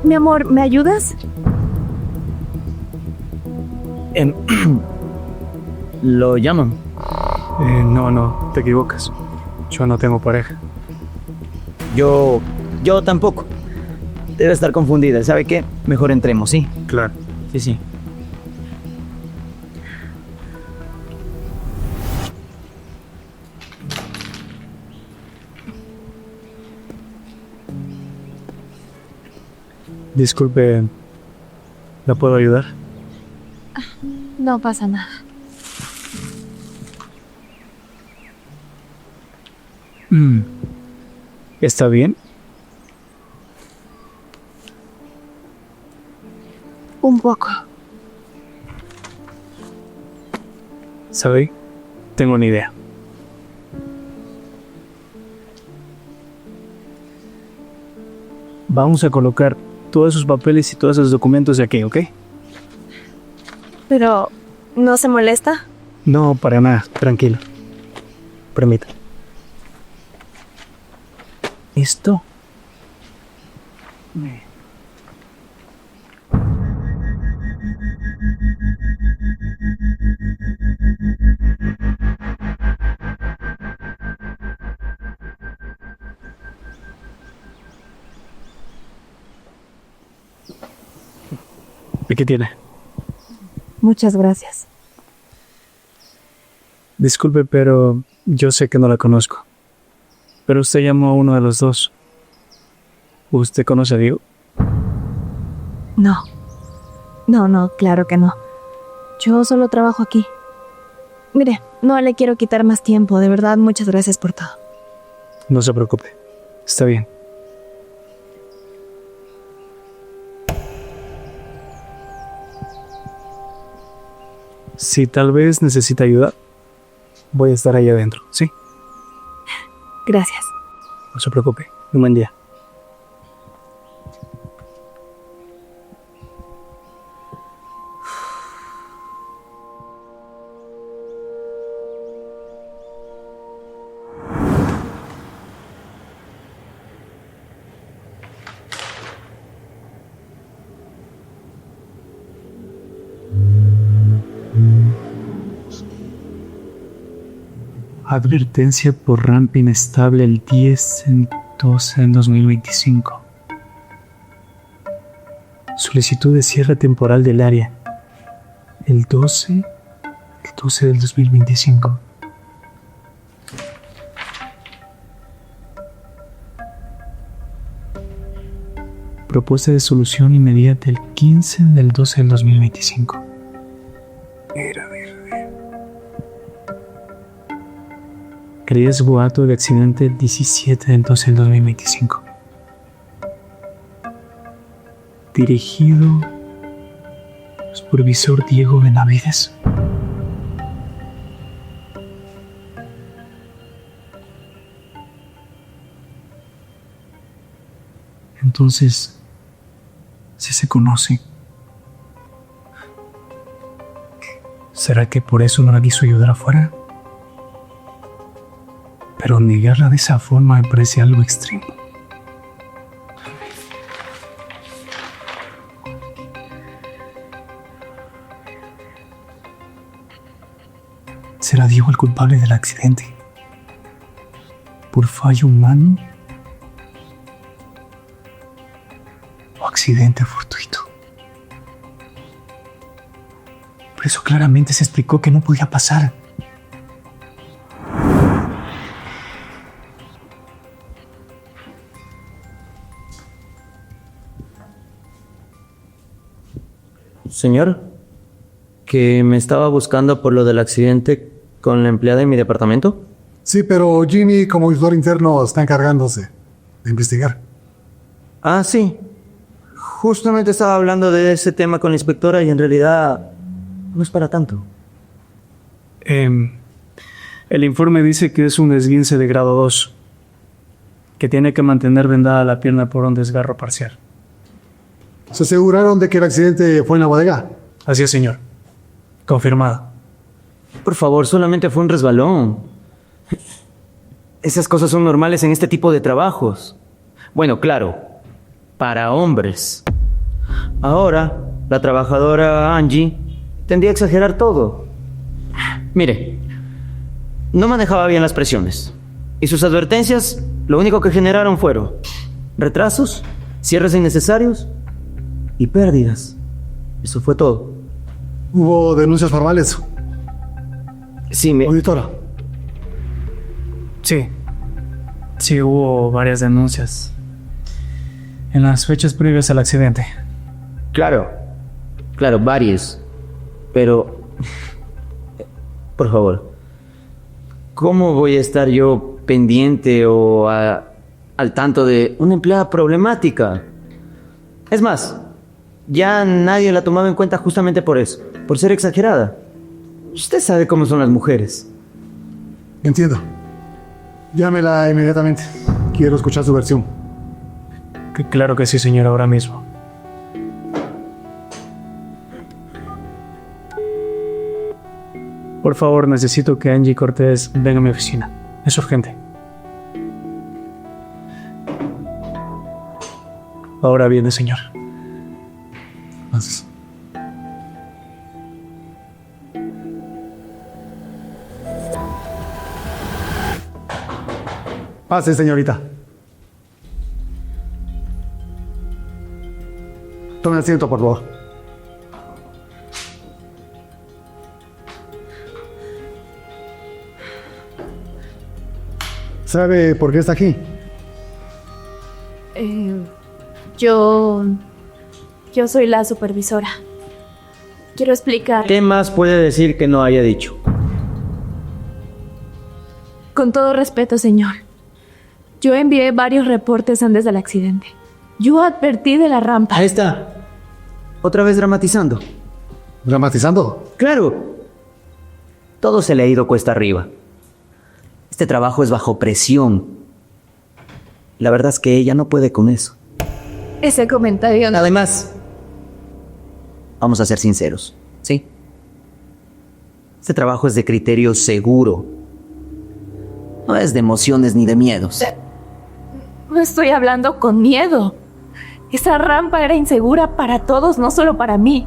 Mi amor, ¿me ayudas? ¿Lo llaman? No, te equivocas. Yo no tengo pareja. Yo tampoco. Debe estar confundida. ¿Sabe qué? Mejor entremos, ¿sí? Claro. Sí. Disculpe, ¿la puedo ayudar? No pasa nada. ¿Está bien? Un poco. ¿Sabe? Tengo una idea. Vamos a colocar todos esos papeles y todos esos documentos aquí, ¿ok? Pero, ¿no se molesta? No, para nada. Tranquilo. Permita. ¿Esto? ¿Y qué tiene? Muchas gracias. Disculpe, pero yo sé que no la conozco. Pero usted llamó a uno de los dos. ¿Usted conoce a Diego? No, claro que no. Yo solo trabajo aquí. Mire, no le quiero quitar más tiempo. De verdad, muchas gracias por todo. No se preocupe. Está bien. Si tal vez necesita ayuda, voy a estar ahí adentro, ¿sí? Gracias. No se preocupe. Un buen día. Advertencia por rampa inestable el 10/12 del 2025. Solicitud de cierre temporal del área. El 12 del 2025. Propuesta de solución inmediata el 15/12 del 2025. Riesgo acto de accidente el 17/12 del 2025. Dirigido supervisor Diego Benavides. Entonces, si se conocen, ¿será que por eso no la quiso ayudar afuera? Pero negarla de esa forma me parece algo extremo. ¿Será Diego el culpable del accidente? ¿Por fallo humano? ¿O accidente fortuito? Por eso claramente se explicó que no podía pasar. Señor, que me estaba buscando por lo del accidente con la empleada en mi departamento. Sí, pero Jimmy, como auditor interno, está encargándose de investigar. Ah, sí. Justamente estaba hablando de ese tema con la inspectora y en realidad no es para tanto. El informe dice que es un esguince de grado 2, que tiene que mantener vendada la pierna por un desgarro parcial. ¿Se aseguraron de que el accidente fue en la bodega? Así es, señor. Confirmado. Por favor, solamente fue un resbalón. Esas cosas son normales en este tipo de trabajos. Bueno, claro, para hombres. Ahora, la trabajadora Angie tendría a exagerar todo. Mire, no manejaba bien las presiones. Y sus advertencias, lo único que generaron fueron retrasos, cierres innecesarios y pérdidas. Eso fue todo. ¿Hubo denuncias formales? Sí, Auditora. Sí. Sí, hubo varias denuncias en las fechas previas al accidente. Claro, varios. Pero, por favor, ¿cómo voy a estar yo pendiente o al tanto de una empleada problemática? Es más, ya nadie la ha tomado en cuenta justamente por eso, por ser exagerada. Usted sabe cómo son las mujeres. Entiendo. Llámela inmediatamente. Quiero escuchar su versión. Claro que sí, señor, ahora mismo. Por favor, necesito que Angie Cortés venga a mi oficina. Es urgente. Ahora viene, señor. Gracias. Pase, señorita. Tome asiento, por favor. ¿Sabe por qué está aquí? Yo soy la supervisora. Quiero explicar. ¿Qué más puede decir que no haya dicho? Con todo respeto, señor. Yo envié varios reportes antes del accidente. Yo advertí de la rampa. Ahí está. Otra vez dramatizando. ¿Dramatizando? Claro. Todo se le ha ido cuesta arriba. Este trabajo es bajo presión. La verdad es que ella no puede con eso. Ese comentario no. Además, vamos a ser sinceros, ¿sí? Este trabajo es de criterio seguro. No es de emociones ni de miedos. No estoy hablando con miedo. Esa rampa era insegura para todos, no solo para mí.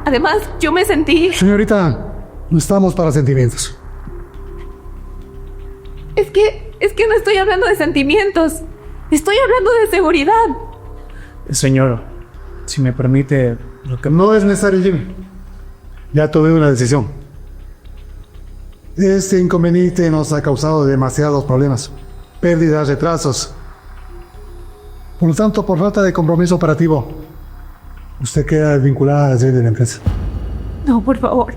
Además, yo me sentí... Señorita, no estamos para sentimientos. Es que no estoy hablando de sentimientos. Estoy hablando de seguridad. Señor, si me permite... Lo que... No es necesario, Jimmy. Ya tomé una decisión. Este inconveniente nos ha causado demasiados problemas. Pérdidas, retrasos. Por lo tanto, por falta de compromiso operativo, usted queda vinculada al de la empresa. No, por favor.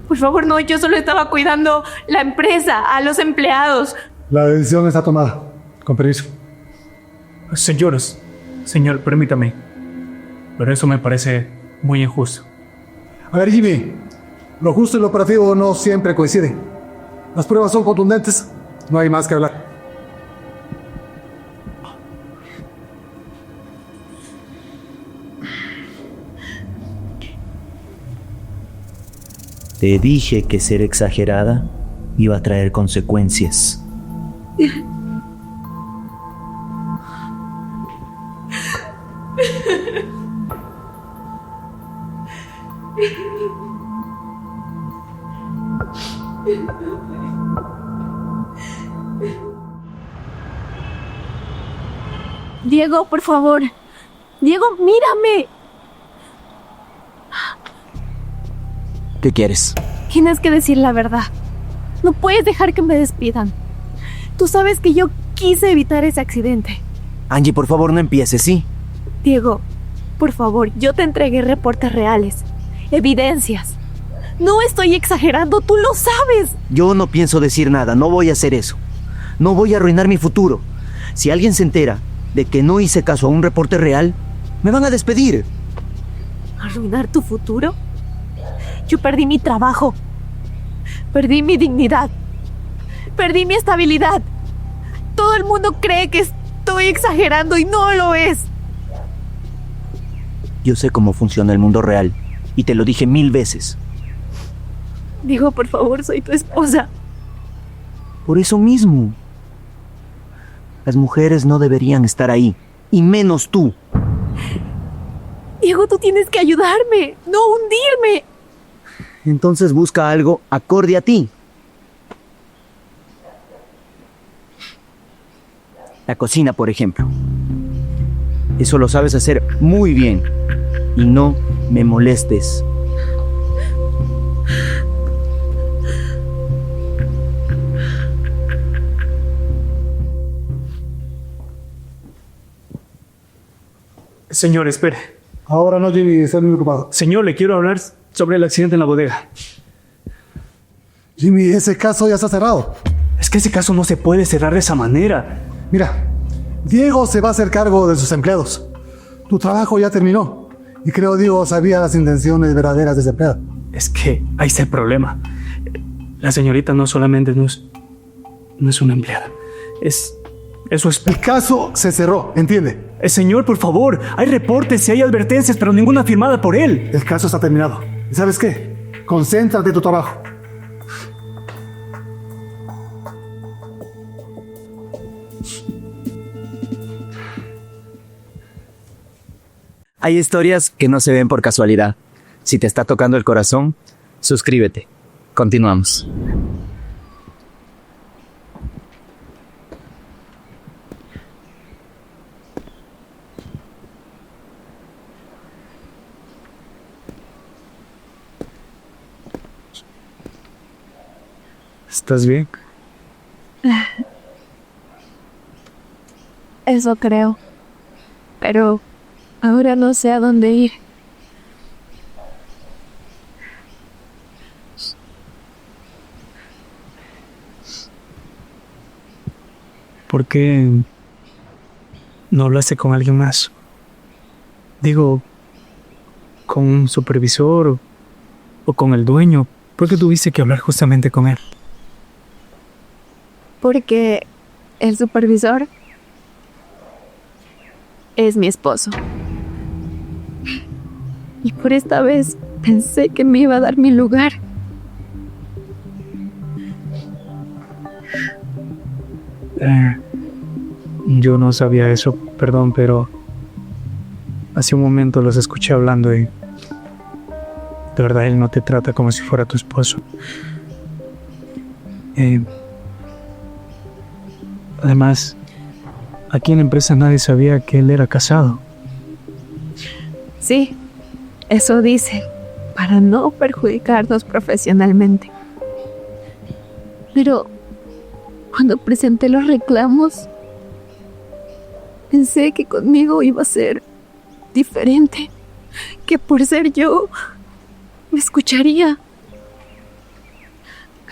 Por favor, no. Yo solo estaba cuidando la empresa, a los empleados. La decisión está tomada. Con permiso. Señor, permítame. Pero eso me parece muy injusto. A ver, Jimmy. Lo justo y lo operativo no siempre coinciden. Las pruebas son contundentes. No hay más que hablar. Te dije que ser exagerada iba a traer consecuencias. Diego, por favor. Diego, mírame. ¿Qué quieres? Tienes que decir la verdad. No puedes dejar que me despidan. Tú sabes que yo quise evitar ese accidente. Angie, por favor, no empieces, ¿sí? Diego, por favor, yo te entregué reportes reales, evidencias. No estoy exagerando, tú lo sabes. Yo no pienso decir nada, no voy a hacer eso. No voy a arruinar mi futuro. Si alguien se entera de que no hice caso a un reporte real, me van a despedir. ¿Arruinar tu futuro? Yo perdí mi trabajo. Perdí mi dignidad. Perdí mi estabilidad. Todo el mundo cree que estoy exagerando y no lo es. Yo sé cómo funciona el mundo real y te lo dije 1000 veces. Diego, por favor, soy tu esposa. Por eso mismo. Las mujeres no deberían estar ahí, y menos tú. Diego, tú tienes que ayudarme, no hundirme. Entonces busca algo acorde a ti. La cocina, por ejemplo. Eso lo sabes hacer muy bien. Y no me molestes. Señor, espere. Ahora no, Jimmy, estoy muy ocupado. Señor, le quiero hablar sobre el accidente en la bodega. Jimmy, ese caso ya está cerrado. Es que ese caso no se puede cerrar de esa manera. Mira, Diego se va a hacer cargo de sus empleados. Tu trabajo ya terminó. Y creo Diego sabía las intenciones verdaderas de ese empleado. Es que ahí está el problema. La señorita no solamente no es una empleada. Es su esposa. El caso se cerró, ¿entiende? Señor, por favor, hay reportes y hay advertencias, pero ninguna firmada por él. El caso está terminado. ¿Y sabes qué? Concéntrate en tu trabajo. Hay historias que no se ven por casualidad. Si te está tocando el corazón, suscríbete. Continuamos. ¿Estás bien? Eso creo. Pero ahora no sé a dónde ir. ¿Por qué no hablaste con alguien más? Digo, con un supervisor o con el dueño. ¿Por qué tuviste que hablar justamente con él? Porque el supervisor es mi esposo. Y por esta vez pensé que me iba a dar mi lugar. Yo no sabía eso, perdón, pero hace un momento los escuché hablando y de verdad él no te trata como si fuera tu esposo. Además, aquí en la empresa nadie sabía que él era casado. Sí, eso dice, para no perjudicarnos profesionalmente. Pero cuando presenté los reclamos, pensé que conmigo iba a ser diferente, que por ser yo me escucharía.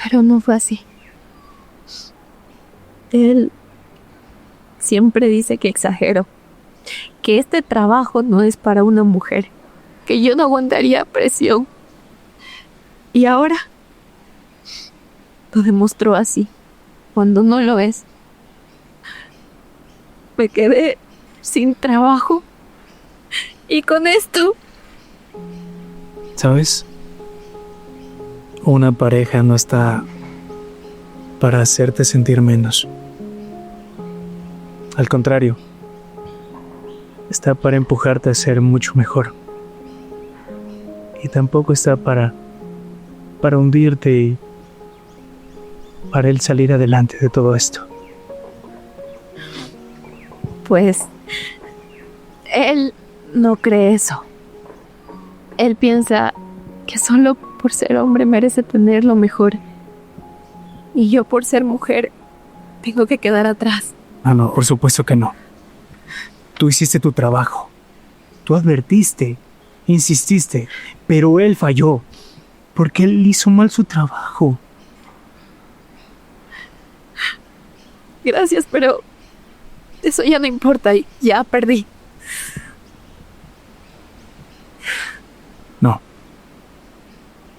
Pero no fue así. Él siempre dice que exagero, que este trabajo no es para una mujer, que yo no aguantaría presión. Y ahora lo demostró así, cuando no lo es. Me quedé sin trabajo y con esto. ¿Sabes? Una pareja no está para hacerte sentir menos. Al contrario, está para empujarte a ser mucho mejor. Y tampoco está para hundirte y para él salir adelante de todo esto. Pues él no cree eso. Él piensa que solo por ser hombre merece tener lo mejor. Y yo por ser mujer tengo que quedar atrás. Ah, no, por supuesto que no. Tú hiciste tu trabajo. Tú advertiste, insististe, pero él falló. Porque él hizo mal su trabajo. Gracias, pero eso ya no importa y ya perdí. No.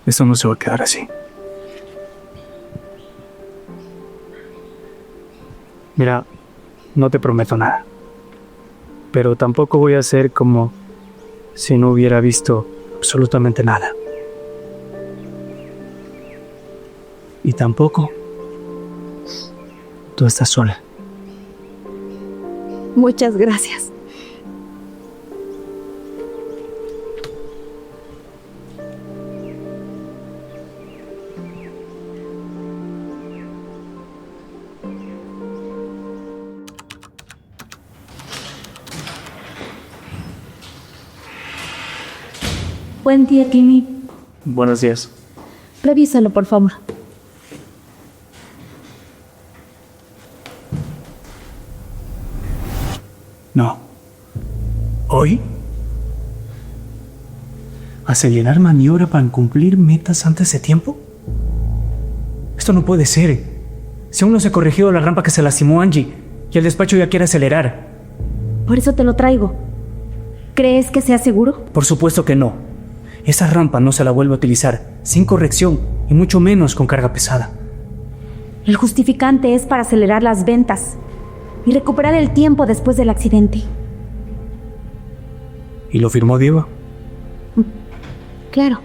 Esto no se va a quedar así. Mira, no te prometo nada. Pero tampoco voy a hacer como si no hubiera visto absolutamente nada. Y tampoco tú estás sola. Muchas gracias. Buen día, Kimi. Buenos días. Revísalo, por favor. No. ¿Hoy? ¿Acelerar maniobra para cumplir metas antes de tiempo? Esto no puede ser. Si aún no se ha corregido la rampa que se lastimó Angie y el despacho ya quiere acelerar. Por eso te lo traigo. ¿Crees que sea seguro? Por supuesto que no. Esa rampa no se la vuelve a utilizar sin corrección y mucho menos con carga pesada. El justificante es para acelerar las ventas y recuperar el tiempo después del accidente. ¿Y lo firmó Diego? Claro.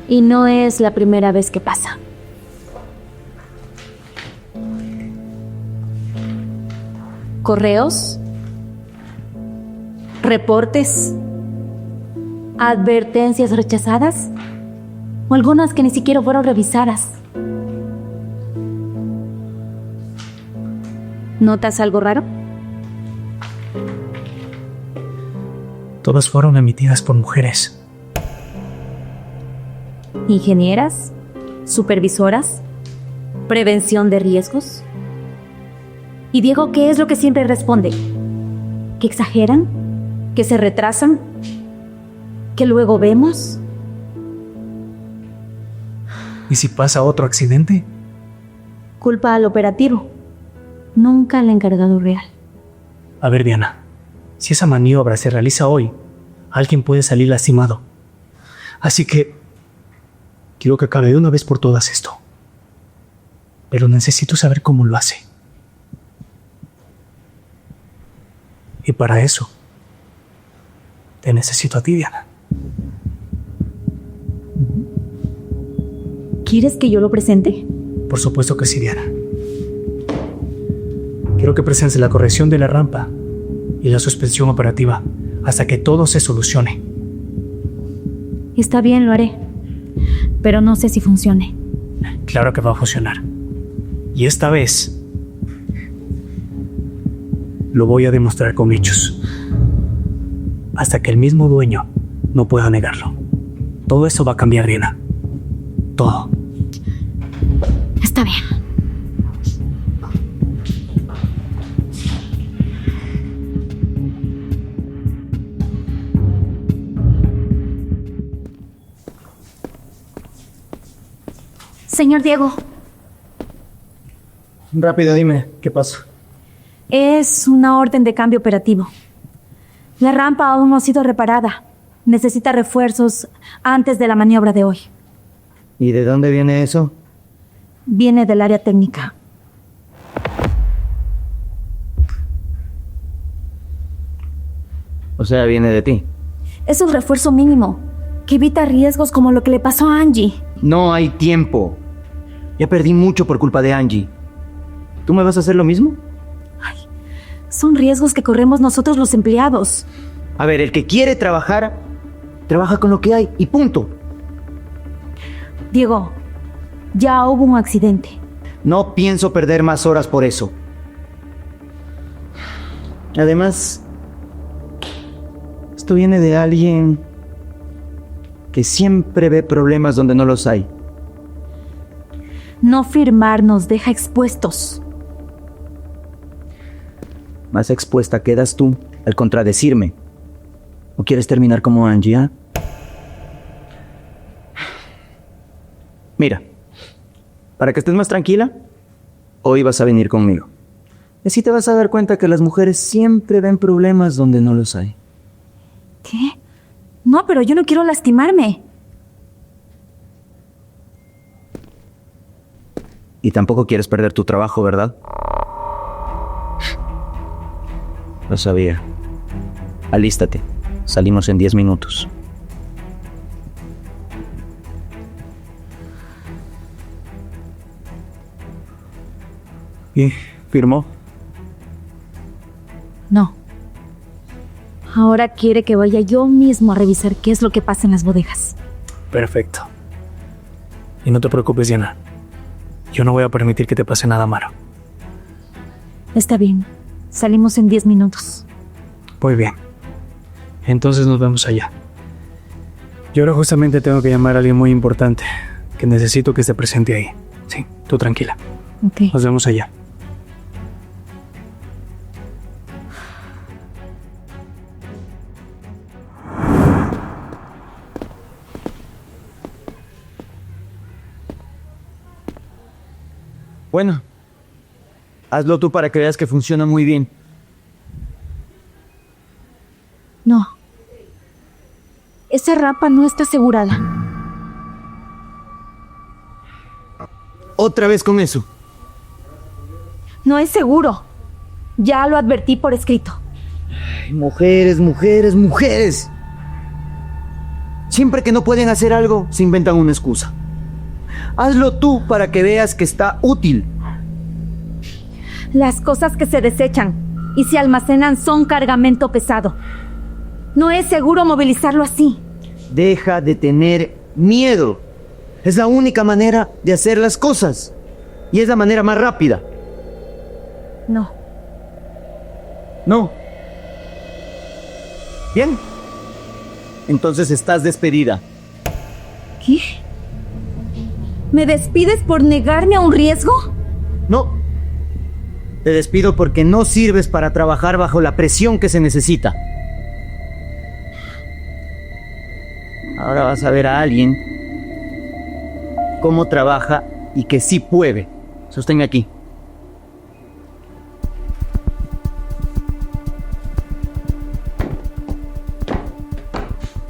Y no es la primera vez que pasa. Correos, reportes, advertencias rechazadas o algunas que ni siquiera fueron revisadas. ¿Notas algo raro? Todas fueron emitidas por mujeres. ¿Ingenieras? ¿Supervisoras? ¿Prevención de riesgos? ¿Y Diego qué es lo que siempre responde? ¿Que exageran? ¿Que se retrasan? ¿Que luego vemos? ¿Y si pasa otro accidente? Culpa al operativo, nunca al encargado real. A ver, Diana, si esa maniobra se realiza hoy, alguien puede salir lastimado. Así que quiero que acabe de una vez por todas esto. Pero necesito saber cómo lo hace. Y para eso, te necesito a ti, Diana. ¿Quieres que yo lo presente? Por supuesto que sí, Diana. Quiero que presentes la corrección de la rampa y la suspensión operativa hasta que todo se solucione. Está bien, lo haré. Pero no sé si funcione. Claro que va a funcionar. Y esta vez lo voy a demostrar con hechos. Hasta que el mismo dueño no pueda negarlo. Todo eso va a cambiar, Diana. Todo. Está bien. Señor Diego, Rápido, dime, ¿qué pasa? es una orden de cambio operativo. La rampa aún no ha sido reparada. Necesita refuerzos antes de la maniobra de hoy. ¿Y de dónde viene eso? Viene del área técnica. O sea, viene de ti. Es un refuerzo mínimo que evita riesgos como lo que le pasó a Angie. No hay tiempo. Ya perdí mucho por culpa de Angie. ¿Tú me vas a hacer lo mismo? Son riesgos que corremos nosotros los empleados. A ver, el que quiere trabajar, trabaja con lo que hay y punto. Diego, ya hubo un accidente. No pienso perder más horas por eso. Además, esto viene de alguien que siempre ve problemas donde no los hay. No firmar nos deja expuestos. Más expuesta quedas tú al contradecirme. ¿O quieres terminar como Angie, ah? Mira, para que estés más tranquila, hoy vas a venir conmigo. Y así te vas a dar cuenta que las mujeres siempre ven problemas donde no los hay. ¿Qué? No, pero yo no quiero lastimarme. Y tampoco quieres perder tu trabajo, ¿verdad? Lo sabía. Alístate. Salimos en 10 minutos. ¿Y firmó? No. Ahora quiere que vaya yo mismo a revisar qué es lo que pasa en las bodegas. Perfecto. Y no te preocupes, Diana. Yo no voy a permitir que te pase nada malo. Está bien. Salimos en 10 minutos. Muy bien. Entonces nos vemos allá. Yo ahora justamente tengo que llamar a alguien muy importante, que necesito que esté presente ahí. Sí, tú tranquila. Ok. Nos vemos allá. Bueno, hazlo tú para que veas que funciona muy bien. No. Esa rampa no está asegurada. Otra vez con eso. No es seguro. Ya lo advertí por escrito. Ay, mujeres, mujeres, mujeres. Siempre que no pueden hacer algo, se inventan una excusa. Hazlo tú para que veas que está útil. Las cosas que se desechan y se almacenan son cargamento pesado. No es seguro movilizarlo así. Deja de tener miedo. Es la única manera de hacer las cosas. Y es la manera más rápida. No. No. Bien. Entonces estás despedida. ¿Qué? ¿Me despides por negarme a un riesgo? No. Te despido porque no sirves para trabajar bajo la presión que se necesita. Ahora vas a ver a alguien cómo trabaja y que sí puede. Sosténme aquí.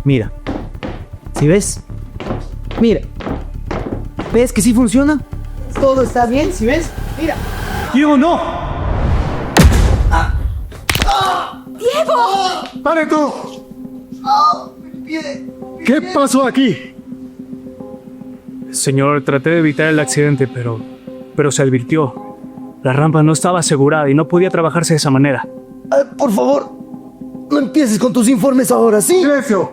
Mira. ¿Sí ves? Mira. ¿Ves que sí funciona? Todo está bien, ¿sí ves? Mira. ¡Diego, no! ¡Pare tú! ¿Qué pasó aquí? Señor, traté de evitar el accidente, pero se advirtió. La rampa no estaba asegurada y no podía trabajarse de esa manera. Por favor, no empieces con tus informes ahora, ¿sí? ¡Silencio!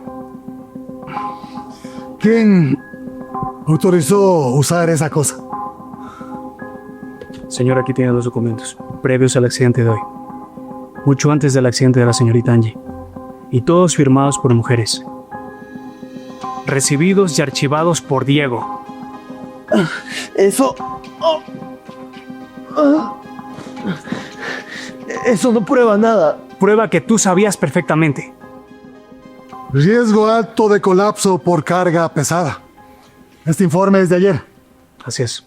¿Quién autorizó usar esa cosa? Señor, aquí tiene los documentos, previos al accidente de hoy. Mucho antes del accidente de la señorita Angie. Y todos firmados por mujeres. Recibidos y archivados por Diego. Eso... Eso no prueba nada. Prueba que tú sabías perfectamente. Riesgo alto de colapso por carga pesada. Este informe es de ayer. Así es.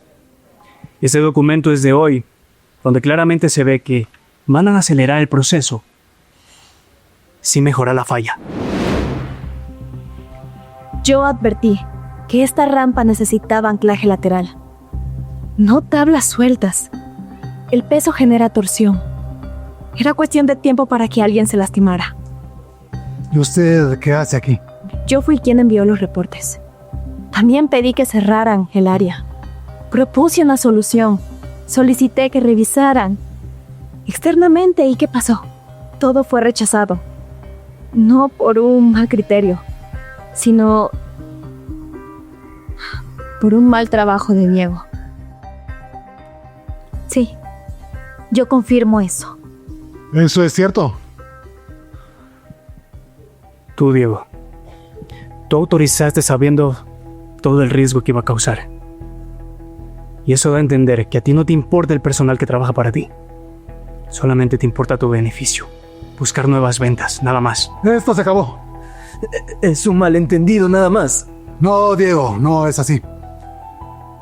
Este documento es de hoy, donde claramente se ve que van a acelerar el proceso si mejora la falla. Yo advertí que esta rampa necesitaba anclaje lateral. No tablas sueltas. El peso genera torsión. Era cuestión de tiempo para que alguien se lastimara. ¿Y usted qué hace aquí? Yo fui quien envió los reportes. También pedí que cerraran el área. Propuse una solución. Solicité que revisaran externamente. ¿Y qué pasó? Todo fue rechazado. No por un mal criterio, sino por un mal trabajo de Diego. Sí, yo confirmo eso. ¿Eso es cierto? Tú, Diego, tú autorizaste sabiendo todo el riesgo que iba a causar. Y eso da a entender que a ti no te importa el personal que trabaja para ti. Solamente te importa tu beneficio. Buscar nuevas ventas, nada más. Esto se acabó. Es un malentendido, nada más. No, Diego, no es así.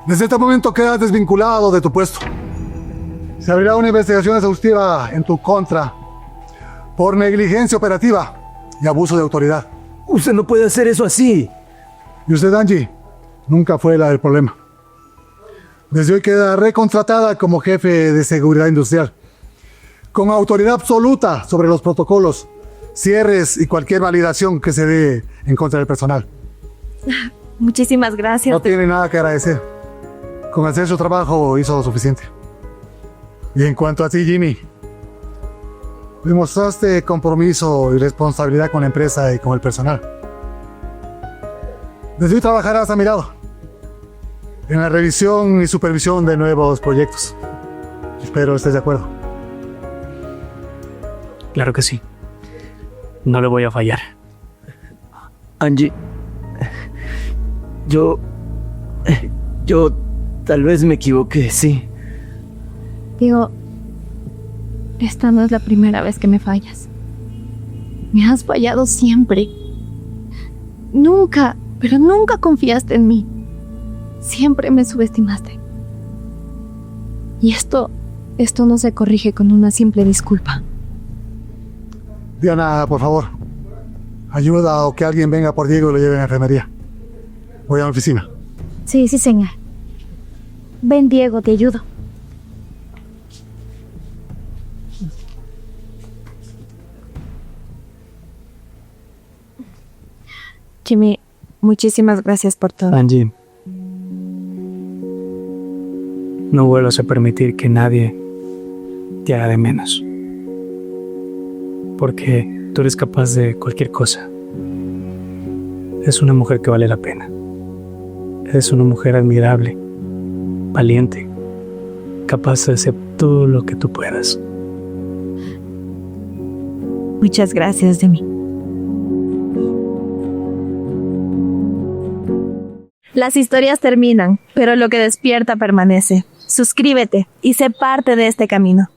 Desde este momento quedas desvinculado de tu puesto. Se abrirá una investigación exhaustiva en tu contra por negligencia operativa y abuso de autoridad. Usted no puede hacer eso así. Y usted, Angie, nunca fue la del problema. Desde hoy queda recontratada como jefe de seguridad industrial, con autoridad absoluta sobre los protocolos, cierres y cualquier validación que se dé en contra del personal. Muchísimas gracias. No tiene nada que agradecer. Con hacer su trabajo hizo lo suficiente. Y en cuanto a ti, Jimmy, demostraste compromiso y responsabilidad con la empresa y con el personal. Desde hoy trabajarás a mi lado en la revisión y supervisión de nuevos proyectos. Espero estés de acuerdo. Claro que sí. No le voy a fallar. Angie, yo tal vez me equivoqué, sí. Diego, esta no es la primera vez que me fallas. Me has fallado siempre. Nunca, pero nunca confiaste en mí. Siempre me subestimaste. Y esto no se corrige con una simple disculpa. Diana, por favor, ayuda o que alguien venga por Diego y lo lleve a la enfermería. Voy a la oficina. Sí, señor. Ven, Diego, te ayudo. Jimmy, muchísimas gracias por todo. Angie, no vuelvas a permitir que nadie te haga de menos. Porque tú eres capaz de cualquier cosa. Es una mujer que vale la pena. Es una mujer admirable, valiente, capaz de hacer todo lo que tú puedas. Muchas gracias, Jimmy. Las historias terminan, pero lo que despierta permanece. Suscríbete y sé parte de este camino.